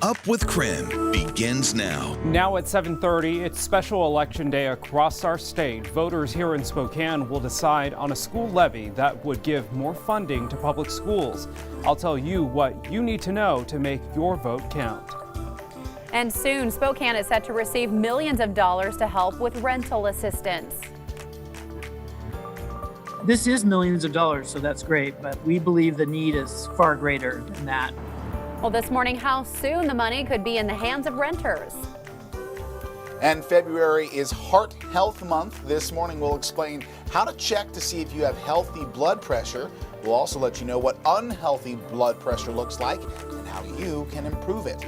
Up with KREM begins now. Now at 7:30, it's special election day across our state. Voters here in Spokane will decide on a school levy that would give more funding to public schools. I'll tell you what you need to know to make your vote count. And soon, Spokane is set to receive millions of dollars to help with rental assistance. This is millions of dollars, so that's great, but we believe the need is far greater than that. Well, this morning, how soon the money could be in the hands of renters. And February is Heart Health Month. This morning we'll explain how to check to see if you have healthy blood pressure. We'll also let you know what unhealthy blood pressure looks like and how you can improve it.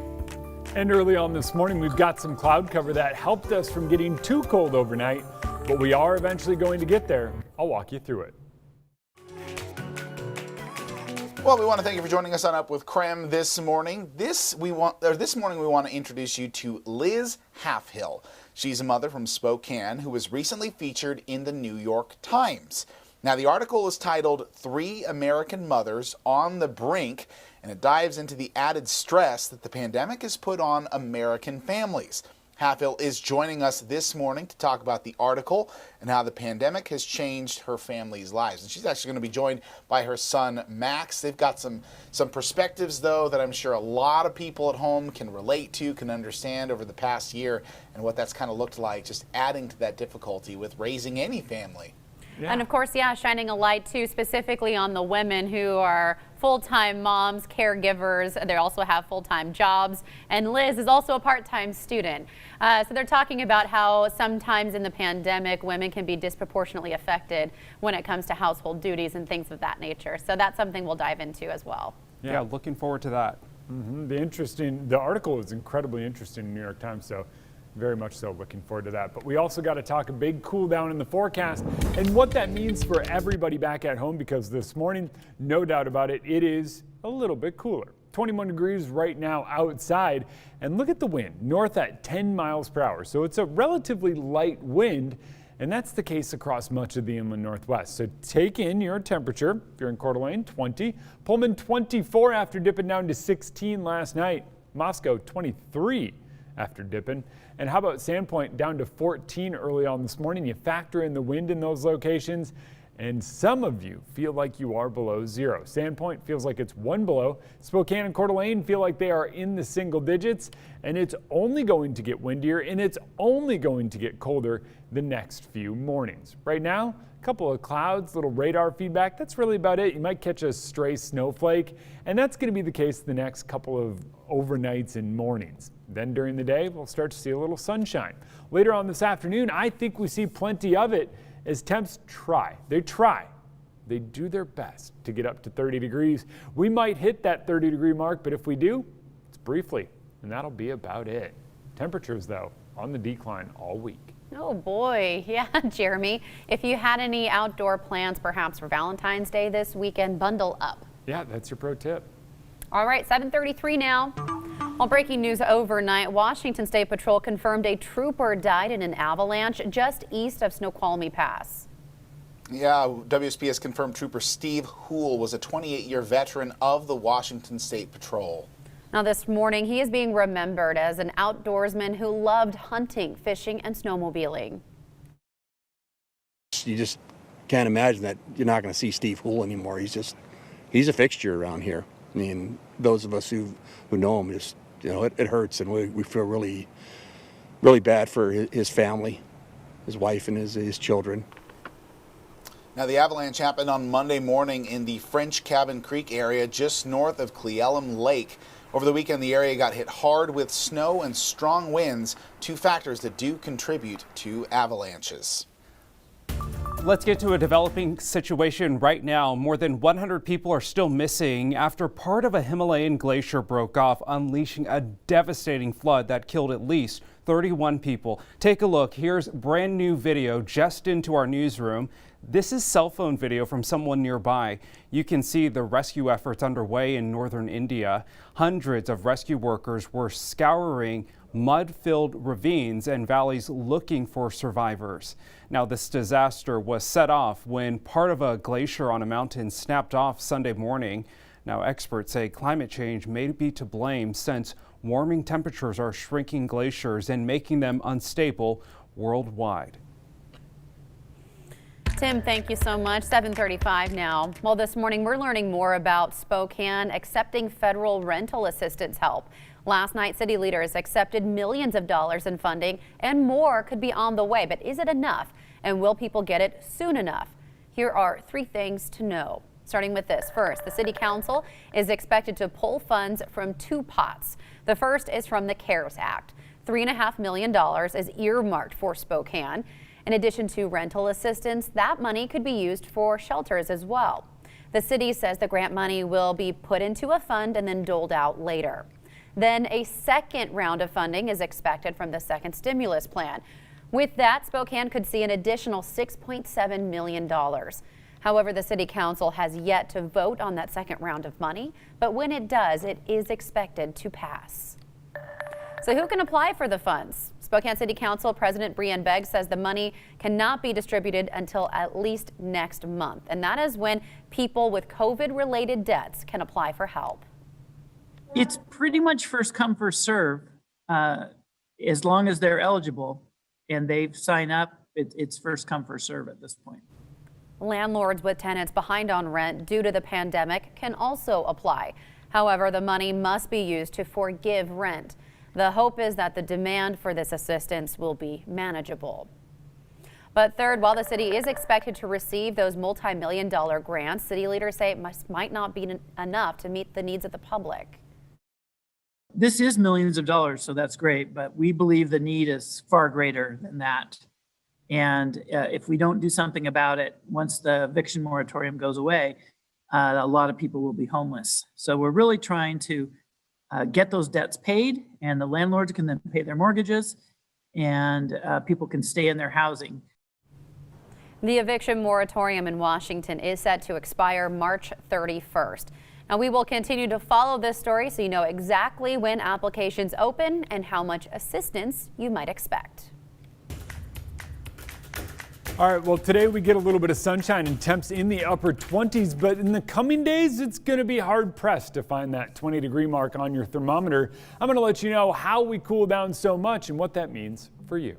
And early on this morning, we've got some cloud cover that helped us from getting too cold overnight, but we are eventually going to get there. I'll walk you through it. Well, we want to thank you for joining us on Up with KREM this morning. This morning we want to introduce you to Liz Halfhill. She's a mother from Spokane who was recently featured in the New York Times. Now, the article is titled 3 American Mothers on the Brink, and it dives into the added stress that the pandemic has put on American families. Halfhill is joining us this morning to talk about the article and how the pandemic has changed her family's lives. And she's actually going to be joined by her son, Max. They've got some perspectives, though, that I'm sure a lot of people at home can relate to, can understand over the past year and what that's kind of looked like, just adding to that difficulty with raising any family. Yeah. And of course, shining a light too, specifically on the women who are full-time moms, caregivers. They also have full-time jobs. And Liz is also a part-time student. So they're talking about how sometimes in the pandemic, women can be disproportionately affected when it comes to household duties and things of that nature. So that's something we'll dive into as well. Yeah, looking forward to that. The article is incredibly interesting in the New York Times, so very much so looking forward to that. But we also got to talk a big cool down in the forecast and what that means for everybody back at home, because this morning, no doubt about it, it is a little bit cooler. 21 degrees right now outside, and look at the wind, north at 10 miles per hour. So it's a relatively light wind, and that's the case across much of the inland Northwest. So take in your temperature. If you're in Coeur d'Alene, 20. Pullman, 24 after dipping down to 16 last night. Moscow, 23 after dipping. And how about Sandpoint, down to 14 early on this morning? You factor in the wind in those locations, and some of you feel like you are below zero. Sandpoint feels like it's 1 below. Spokane and Coeur d'Alene feel like they are in the single digits, and it's only going to get windier, and it's only going to get colder the next few mornings. Right now, a couple of clouds, little radar feedback. That's really about it. You might catch a stray snowflake, and that's going to be the case the next couple of overnights and mornings. Then during the day, we'll start to see a little sunshine. Later on this afternoon, I think we see plenty of it as temps try. They do their best to get up to 30 degrees. We might hit that 30-degree mark, but if we do, it's briefly, and that'll be about it. Temperatures, though, on the decline all week. Oh boy, yeah, Jeremy. If you had any outdoor plans, perhaps for Valentine's Day this weekend, bundle up. Yeah, that's your pro tip. All right, 7:33 now. Well, breaking news overnight, Washington State Patrol confirmed a trooper died in an avalanche just east of Snoqualmie Pass. Yeah, WSP has confirmed Trooper Steve Houle was a 28-year veteran of the Washington State Patrol. Now this morning, he is being remembered as an outdoorsman who loved hunting, fishing, and snowmobiling. You just can't imagine that you're not going to see Steve Houle anymore. He's a fixture around here. I mean, those of us who know him, just, it hurts, and we feel really, really bad for his family, his wife, and his children. Now, the avalanche happened on Monday morning in the French Cabin Creek area just north of Cle Elum Lake. Over the weekend, the area got hit hard with snow and strong winds, 2 factors that do contribute to avalanches. Let's get to a developing situation right now. More than 100 people are still missing after part of a Himalayan glacier broke off, unleashing a devastating flood that killed at least 31 people. Take a look. Here's brand new video just into our newsroom. This is cell phone video from someone nearby. You can see the rescue efforts underway in northern India. Hundreds of rescue workers were scouring mud-filled ravines and valleys looking for survivors. Now, this disaster was set off when part of a glacier on a mountain snapped off Sunday morning. Now, experts say climate change may be to blame since warming temperatures are shrinking glaciers and making them unstable worldwide. Tim, thank you so much. 7:35 now. Well, this morning we're learning more about Spokane accepting federal rental assistance help. Last night, city leaders accepted millions of dollars in funding and more could be on the way. But is it enough? And will people get it soon enough? Here are 3 things to know. Starting with this. First, the city council is expected to pull funds from 2 pots. The first is from the CARES Act. $3.5 million is earmarked for Spokane. In addition to rental assistance, that money could be used for shelters as well. The city says the grant money will be put into a fund and then doled out later. Then a second round of funding is expected from the second stimulus plan. With that, Spokane could see an additional $6.7 million. However, the city council has yet to vote on that second round of money, but when it does, it is expected to pass. So who can apply for the funds? Spokane City Council President Brianne Beggs says the money cannot be distributed until at least next month. And that is when people with COVID-related debts can apply for help. It's pretty much first come, first serve, as long as they're eligible and they've signed up. It's first come, first serve at this point. Landlords with tenants behind on rent due to the pandemic can also apply. However, the money must be used to forgive rent. The hope is that the demand for this assistance will be manageable. But third, while the city is expected to receive those multi-million-dollar grants, city leaders say it might not be enough to meet the needs of the public. This is millions of dollars, so that's great, but we believe the need is far greater than that. And if we don't do something about it, once the eviction moratorium goes away, a lot of people will be homeless. So we're really trying to get those debts paid, and the landlords can then pay their mortgages, and people can stay in their housing. The eviction moratorium in Washington is set to expire March 31st. Now, we will continue to follow this story so you know exactly when applications open and how much assistance you might expect. All right, well, today we get a little bit of sunshine and temps in the upper 20s, but in the coming days, it's going to be hard pressed to find that 20-degree mark on your thermometer. I'm going to let you know how we cool down so much and what that means for you.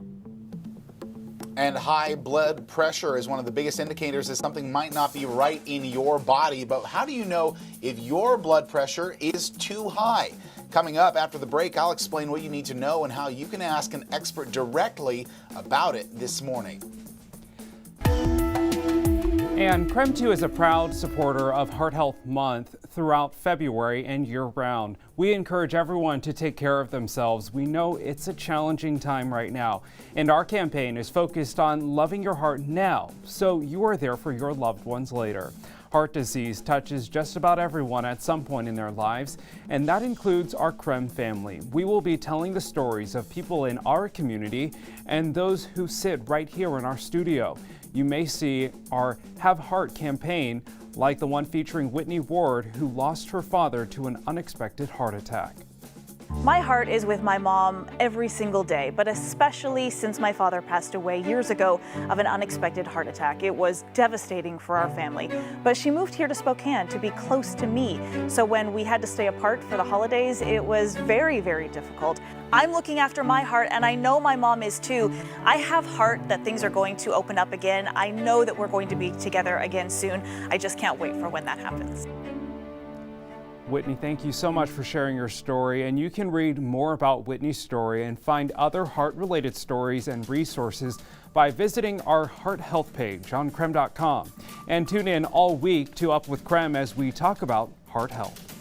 And high blood pressure is one of the biggest indicators that something might not be right in your body. But how do you know if your blood pressure is too high? Coming up after the break, I'll explain what you need to know and how you can ask an expert directly about it this morning. And KREM 2 is a proud supporter of Heart Health Month throughout February and year-round. We encourage everyone to take care of themselves. We know it's a challenging time right now, and our campaign is focused on loving your heart now, so you are there for your loved ones later. Heart disease touches just about everyone at some point in their lives, and that includes our KREM family. We will be telling the stories of people in our community and those who sit right here in our studio. You may see our Have Heart campaign, like the one featuring Whitney Ward, who lost her father to an unexpected heart attack. My heart is with my mom every single day, but especially since my father passed away years ago of an unexpected heart attack. It was devastating for our family, but she moved here to Spokane to be close to me. So when we had to stay apart for the holidays, it was very, very difficult. I'm looking after my heart, and I know my mom is too. I have heart that things are going to open up again. I know that we're going to be together again soon. I just can't wait for when that happens. Whitney, thank you so much for sharing your story, and you can read more about Whitney's story and find other heart-related stories and resources by visiting our Heart Health page on KREM.com. And tune in all week to Up with KREM as we talk about heart health.